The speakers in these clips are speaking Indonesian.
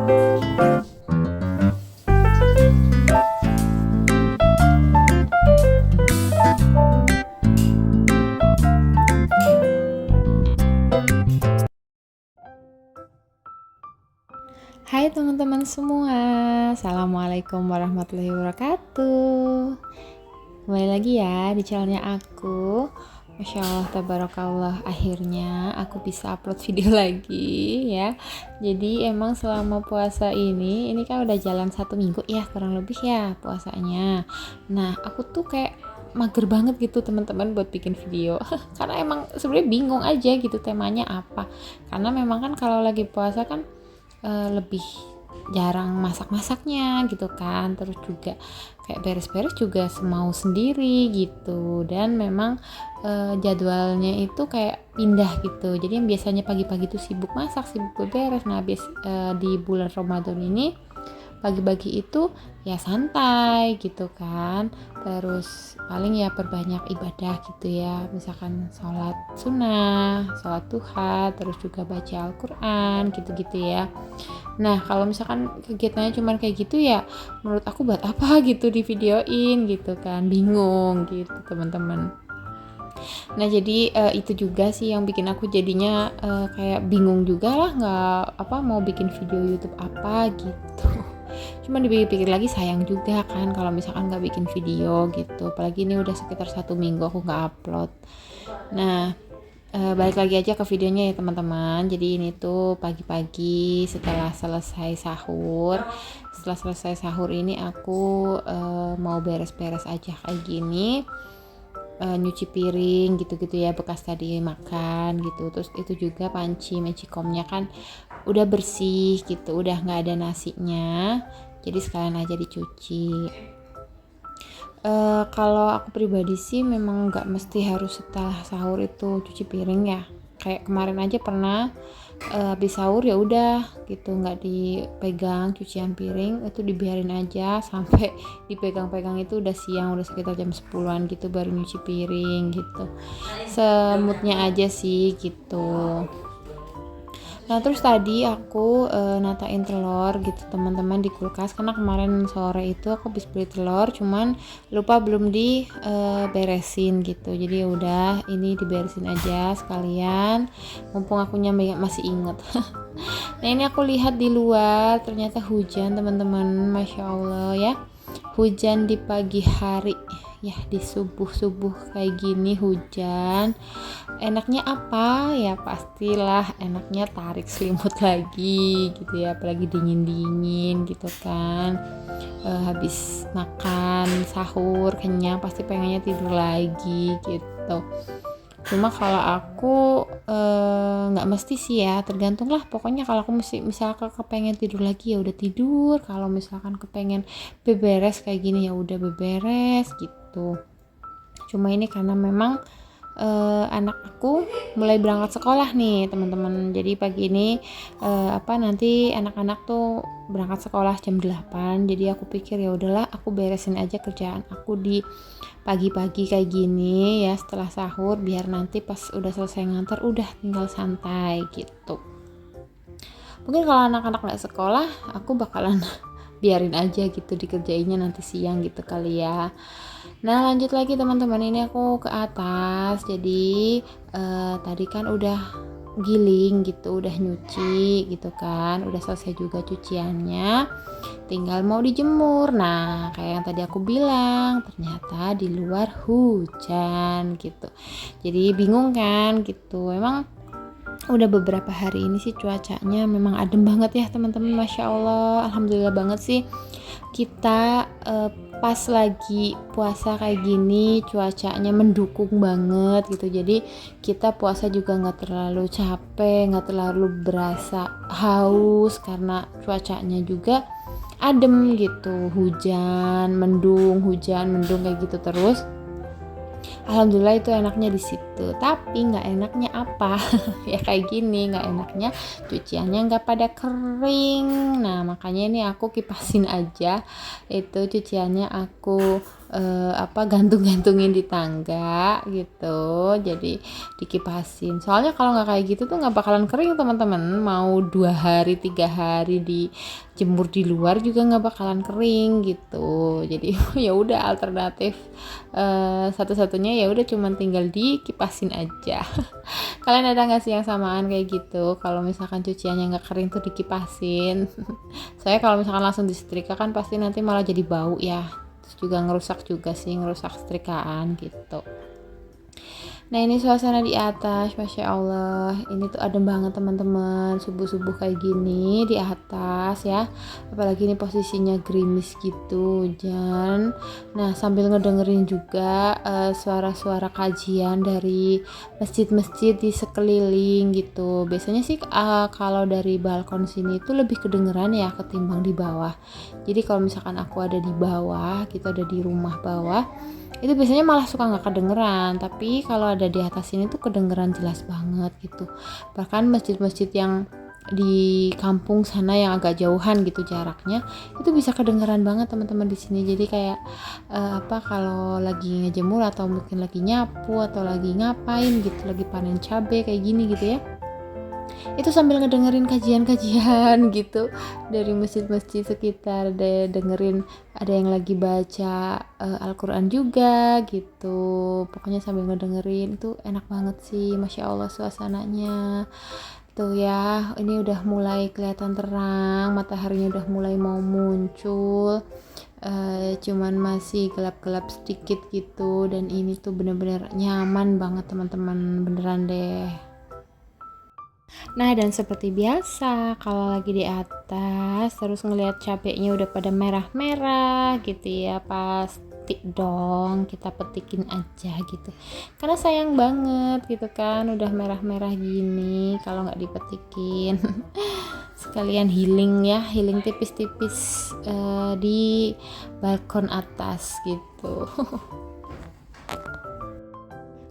Hai teman-teman semua, Assalamualaikum warahmatullahi wabarakatuh. Kembali lagi ya di channelnya aku. Masya Allah, tabarakallah, akhirnya aku bisa upload video lagi ya. Jadi emang selama puasa ini kan udah jalan 1 minggu ya, kurang lebih ya puasanya. Nah aku tuh kayak mager banget gitu teman-teman buat bikin video karena emang sebenarnya bingung aja gitu temanya apa. Karena memang kan kalau lagi puasa kan lebih jarang masak-masaknya gitu kan, terus juga kayak beres-beres juga semau sendiri gitu, dan memang jadwalnya itu kayak pindah gitu. Jadi yang biasanya pagi-pagi tuh sibuk masak, sibuk beres, nah di bulan Ramadan ini pagi-pagi itu ya santai gitu kan, terus paling ya perbanyak ibadah gitu ya, misalkan sholat sunnah, sholat duha, terus juga baca Al-Quran gitu-gitu ya. Nah kalau misalkan kegiatannya cuma kayak gitu ya, menurut aku buat apa gitu di videoin gitu kan, bingung gitu teman-teman. Nah jadi itu juga sih yang bikin aku jadinya kayak bingung juga lah, nggak apa mau bikin video YouTube apa gitu. Cuma dipikir-pikir lagi sayang juga kan kalau misalkan nggak bikin video gitu, apalagi ini udah sekitar 1 minggu aku nggak upload. Nah balik lagi aja ke videonya ya teman-teman. Jadi ini tuh pagi-pagi setelah selesai sahur. Setelah selesai sahur ini aku mau beres-beres aja kayak gini, nyuci piring gitu-gitu ya, bekas tadi makan gitu. Terus itu juga panci magicomnya kan udah bersih gitu, udah nggak ada nasinya, jadi sekalian aja dicuci. Kalau aku pribadi sih memang nggak mesti harus setelah sahur itu cuci piring ya. Kayak kemarin aja pernah habis sahur ya udah gitu nggak dipegang cucian piring, itu dibiarin aja sampai dipegang-pegang itu udah siang, udah sekitar jam 10-an gitu baru nyuci piring gitu. Semutnya aja sih gitu. Nah terus tadi aku natain telur gitu teman-teman di kulkas, karena kemarin sore itu aku habis beli telur cuman lupa belum beresin gitu. Jadi ya udah ini diberesin aja sekalian mumpung akunya masih inget. Nah ini aku lihat di luar ternyata hujan teman-teman, Masya Allah ya. Hujan di pagi hari ya, di subuh-subuh kayak gini hujan. Enaknya apa ya, pastilah enaknya tarik selimut lagi gitu ya, apalagi dingin-dingin gitu kan. Habis makan sahur kenyang pasti pengennya tidur lagi gitu. Cuma kalau aku nggak mesti sih ya, tergantung lah pokoknya. Kalau aku misalkan kepengen tidur lagi ya udah tidur, kalau misalkan kepengen beberes kayak gini ya udah beberes gitu. Cuma ini karena memang anak aku mulai berangkat sekolah nih teman-teman. Jadi pagi ini nanti anak-anak tuh berangkat sekolah jam 8. Jadi aku pikir ya udahlah aku beresin aja kerjaan aku di pagi-pagi kayak gini ya setelah sahur, biar nanti pas udah selesai ngantar udah tinggal santai gitu. Mungkin kalau anak-anak nggak sekolah aku bakalan biarin aja gitu dikerjainnya nanti siang gitu kali ya. Nah lanjut lagi teman-teman, ini aku ke atas. Jadi tadi kan udah giling gitu, udah nyuci gitu kan, udah selesai juga cuciannya, tinggal mau dijemur. Nah kayak yang tadi aku bilang, ternyata di luar hujan gitu. Jadi bingung kan gitu. Emang udah beberapa hari ini sih cuacanya memang adem banget ya teman-teman, Masya Allah, alhamdulillah banget sih. Kita pas lagi puasa kayak gini cuacanya mendukung banget gitu, jadi kita puasa juga nggak terlalu capek, nggak terlalu berasa haus karena cuacanya juga adem gitu, hujan mendung kayak gitu terus. Alhamdulillah itu enaknya di situ. Tapi nggak enaknya apa? Ya kayak gini, nggak enaknya cuciannya nggak pada kering. Nah makanya ini aku kipasin aja. Itu cuciannya aku gantung-gantungin di tangga gitu. Jadi dikipasin. Soalnya kalau nggak kayak gitu tuh nggak bakalan kering teman-teman. Mau 2 hari 3 hari dijemur di luar juga nggak bakalan kering gitu. Jadi ya udah alternatif satu-satunya ya udah cuman tinggal dikipasin aja. Kalian ada nggak sih yang samaan kayak gitu? Kalau misalkan cuciannya nggak kering tuh dikipasin. Saya kalau misalkan langsung disetrika kan pasti nanti malah jadi bau ya. Terus juga ngerusak setrikaan gitu. Nah ini suasana di atas, Masya Allah. Ini tuh adem banget teman-teman. Subuh-subuh kayak gini di atas ya. Apalagi ini posisinya gerimis gitu, hujan. Nah sambil ngedengerin juga suara-suara kajian dari masjid-masjid di sekeliling gitu. Biasanya sih kalau dari balkon sini itu lebih kedengeran ya ketimbang di bawah. Jadi kalau misalkan aku ada di bawah, kita ada di rumah bawah, itu biasanya malah suka nggak kedengeran, tapi kalau ada di atas ini tuh kedengeran jelas banget gitu. Bahkan masjid-masjid yang di kampung sana yang agak jauhan gitu jaraknya, itu bisa kedengeran banget teman-teman di sini. Jadi kayak kalau lagi ngejemur atau mungkin lagi nyapu atau lagi ngapain gitu, lagi panen cabai kayak gini gitu ya, itu sambil ngedengerin kajian-kajian gitu dari masjid-masjid sekitar, ada yang lagi baca Al-Quran juga gitu. Pokoknya sambil ngedengerin itu enak banget sih, Masya Allah suasananya tuh ya. Ini udah mulai kelihatan terang, mataharinya udah mulai mau muncul, cuman masih gelap-gelap sedikit gitu. Dan ini tuh bener-bener nyaman banget teman-teman, beneran deh. Nah dan seperti biasa kalau lagi di atas terus ngelihat cabenya udah pada merah-merah gitu ya, pasti dong kita petikin aja gitu, karena sayang banget gitu kan udah merah-merah gini kalau nggak dipetikin. Sekalian healing tipis-tipis di balkon atas gitu.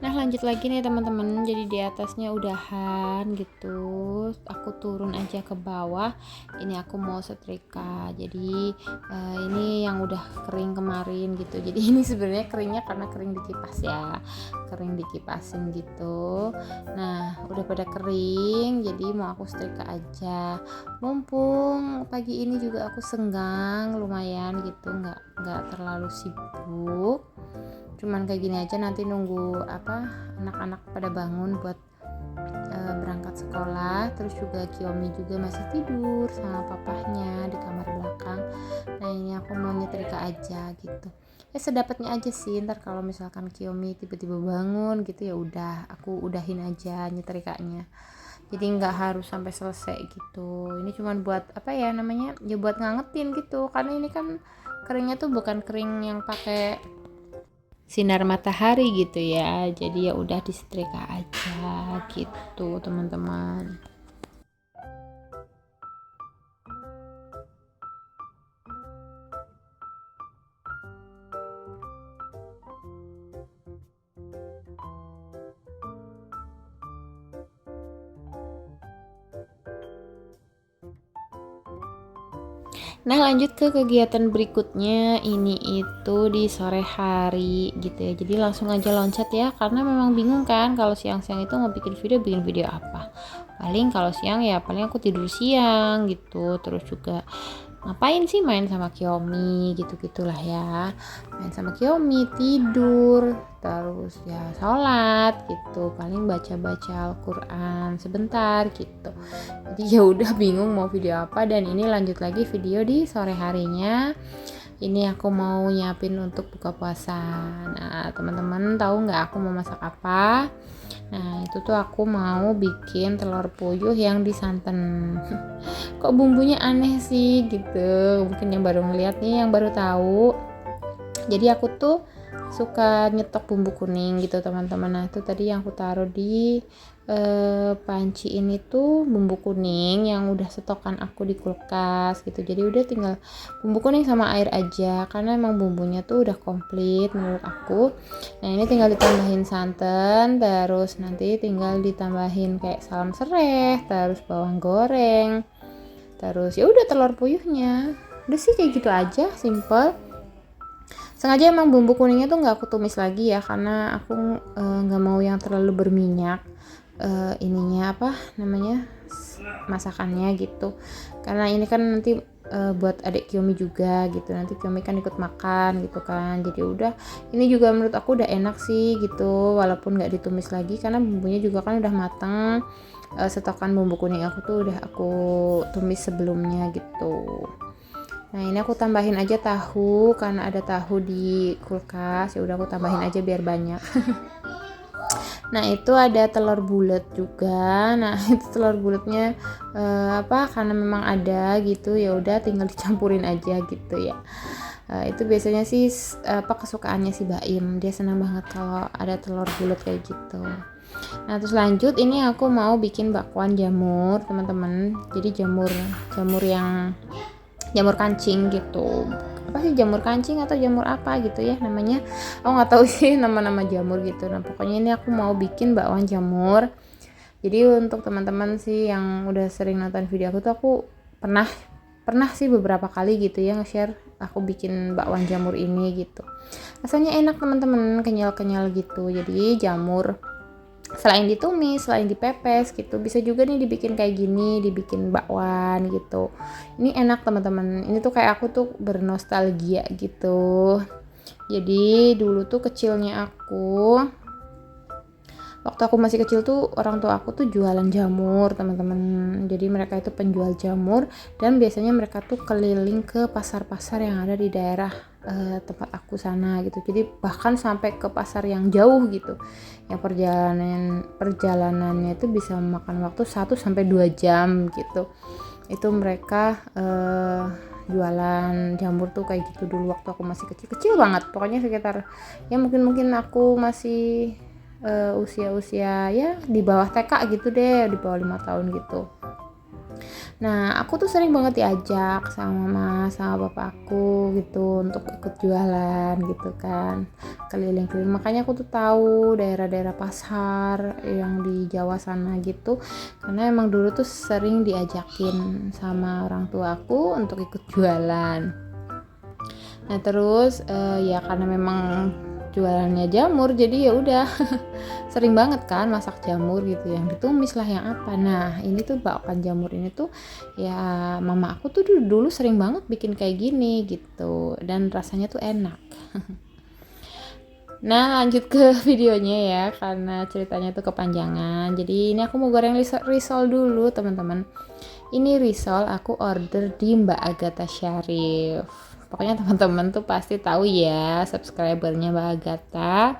Nah lanjut lagi nih teman-teman, jadi di atasnya udahan gitu, aku turun aja ke bawah. Ini aku mau setrika, jadi ini yang udah kering kemarin gitu. Jadi ini sebenarnya keringnya karena kering di kipas ya, kering dikipasin gitu. Nah udah pada kering, jadi mau aku setrika aja. Mumpung pagi ini juga aku senggang lumayan gitu, nggak terlalu sibuk. Cuman kayak gini aja, nanti nunggu anak-anak pada bangun buat berangkat sekolah. Terus juga Kiyomi juga masih tidur sama papahnya di kamar belakang. Nah ini aku mau nyetrika aja gitu. Sedapatnya aja sih, ntar kalau misalkan Kiyomi tiba-tiba bangun gitu ya udah aku udahin aja nyetrikanya. Jadi nggak harus sampai selesai gitu. Ini cuman buat buat ngangetin gitu. Karena ini kan keringnya tuh bukan kering yang pakai sinar matahari gitu ya, jadi ya udah disetrika aja gitu teman-teman. Nah lanjut ke kegiatan berikutnya, ini itu di sore hari gitu ya. Jadi langsung aja loncat ya, karena memang bingung kan kalau siang-siang itu mau bikin video apa. Paling kalau siang ya paling aku tidur siang gitu. Terus juga ngapain sih, main sama Kiyomi gitu-gitulah ya, main sama Kiyomi, tidur, terus ya sholat gitu, paling baca-baca Al-Quran sebentar gitu. Jadi ya udah bingung mau video apa. Dan ini lanjut lagi video di sore harinya. Ini aku mau nyiapin untuk buka puasa. Nah teman-teman tahu nggak aku mau masak apa? Nah itu tuh aku mau bikin telur puyuh yang disanten. Kok bumbunya aneh sih gitu, mungkin yang baru ngeliat nih, yang baru tahu. Jadi aku tuh suka nyetok bumbu kuning gitu teman-teman. Nah itu tadi yang aku taruh di panci ini tuh bumbu kuning yang udah stokan aku di kulkas gitu. Jadi udah tinggal bumbu kuning sama air aja karena emang bumbunya tuh udah komplit menurut aku. Nah ini tinggal ditambahin santan, terus nanti tinggal ditambahin kayak salam sereh, terus bawang goreng, terus ya udah telur puyuhnya. Udah sih kayak gitu aja, simple. Sengaja emang bumbu kuningnya tuh nggak aku tumis lagi ya karena aku nggak mau yang terlalu berminyak ininya apa namanya masakannya gitu. Karena ini kan nanti buat adik Kiyomi juga gitu, nanti Kiyomi kan ikut makan gitu kan. Jadi udah ini juga menurut aku udah enak sih gitu walaupun nggak ditumis lagi karena bumbunya juga kan udah mateng. Stokan bumbu kuning aku tuh udah aku tumis sebelumnya gitu. Nah ini aku tambahin aja tahu karena ada tahu di kulkas, ya udah aku tambahin aja biar banyak. Nah itu ada telur bulat juga. Nah itu telur bulatnya karena memang ada gitu, ya udah tinggal dicampurin aja gitu ya. Itu biasanya sih kesukaannya si Baim, dia senang banget kalau ada telur bulat kayak gitu. Nah terus lanjut ini aku mau bikin bakwan jamur teman-teman. Jadi jamur yang jamur kancing gitu. Apa sih jamur kancing atau jamur apa gitu ya namanya, aku nggak tahu sih nama-nama jamur gitu. Nah pokoknya ini aku mau bikin bakwan jamur. Jadi untuk teman-teman sih yang udah sering nonton video aku tuh aku pernah sih beberapa kali gitu ya nge-share aku bikin bakwan jamur ini gitu. Rasanya enak teman-teman, kenyal-kenyal gitu. Jadi jamur selain ditumis, selain dipepes gitu, bisa juga nih dibikin kayak gini, dibikin bakwan gitu. Ini enak teman-teman. Ini tuh kayak aku tuh bernostalgia gitu. Jadi dulu tuh kecilnya aku, waktu aku masih kecil tuh orang tua aku tuh jualan jamur teman-teman. Jadi mereka itu penjual jamur dan biasanya mereka tuh keliling ke pasar-pasar yang ada di daerah tempat aku sana gitu. Jadi bahkan sampai ke pasar yang jauh gitu, yang perjalanannya itu bisa memakan waktu 1-2 jam gitu. Itu mereka jualan jamur tuh kayak gitu dulu waktu aku masih kecil banget. Pokoknya sekitar ya mungkin aku masih usia ya di bawah TK gitu deh, di bawah 5 tahun gitu. Nah aku tuh sering banget diajak sama mama sama bapakku gitu untuk ikut jualan gitu kan, keliling-keliling. Makanya aku tuh tahu daerah-daerah pasar yang di Jawa sana gitu, karena emang dulu tuh sering diajakin sama orang tua aku untuk ikut jualan. Nah terus ya karena memang jualannya jamur jadi ya udah sering banget kan masak jamur gitu, yang ditumis lah yang apa. Nah ini tuh bakwan jamur ini tuh ya mama aku tuh dulu sering banget bikin kayak gini gitu dan rasanya tuh enak. Nah lanjut ke videonya ya karena ceritanya tuh kepanjangan. Jadi ini aku mau goreng risol dulu teman-teman. Ini risol aku order di Mbak Agatha Syarif. Pokoknya teman-teman tuh pasti tahu ya subscribernya Mbak Agatha.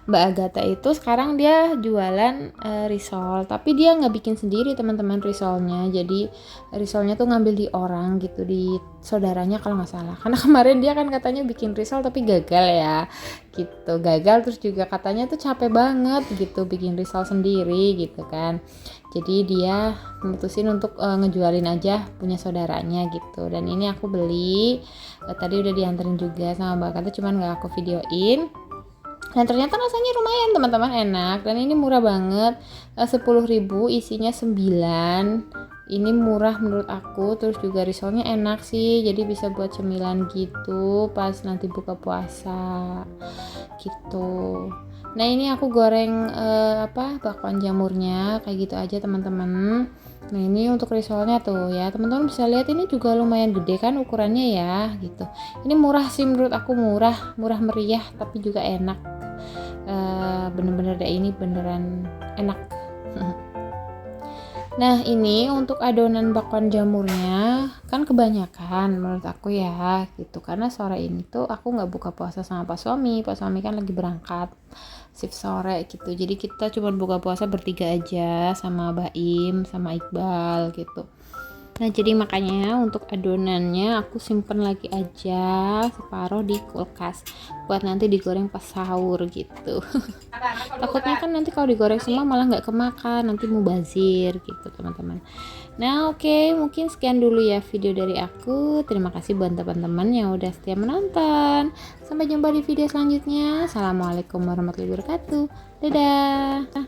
Mbak Agatha itu sekarang dia jualan risol, tapi dia nggak bikin sendiri teman-teman risolnya. Jadi risolnya tuh ngambil di orang gitu, di saudaranya kalau nggak salah. Karena kemarin dia kan katanya bikin risol tapi gagal ya, gitu. Gagal terus juga katanya tuh capek banget gitu bikin risol sendiri gitu kan. Jadi dia memutusin untuk ngejualin aja punya saudaranya gitu. Dan ini aku beli, tadi udah dianterin juga sama Mbak Agatha, cuman nggak aku videoin. Dan ternyata rasanya lumayan teman-teman, enak dan ini murah banget, 10.000 isinya 9. Ini murah menurut aku, terus juga risolnya enak sih, jadi bisa buat cemilan gitu pas nanti buka puasa gitu. Nah ini aku goreng bakwan jamurnya kayak gitu aja teman-teman. Nah ini untuk risolnya tuh ya teman-teman bisa lihat, ini juga lumayan gede kan ukurannya ya gitu. Ini murah sih menurut aku, murah meriah tapi juga enak. Bener-bener deh, ini beneran enak. Nah ini untuk adonan bakwan jamurnya kan kebanyakan menurut aku ya gitu, karena sore ini tuh aku nggak buka puasa sama Pak Suami kan lagi berangkat shift sore gitu. Jadi kita cuma buka puasa bertiga aja sama Baim sama Iqbal gitu. Nah, jadi makanya untuk adonannya aku simpen lagi aja separuh di kulkas buat nanti digoreng pas sahur gitu. Takutnya kan nanti kalau digoreng semua malah nggak kemakan, nanti mubazir gitu teman-teman. Nah, oke, mungkin sekian dulu ya video dari aku. Terima kasih buat teman-teman yang udah setia menonton. Sampai jumpa di video selanjutnya. Assalamualaikum warahmatullahi wabarakatuh. Dadah.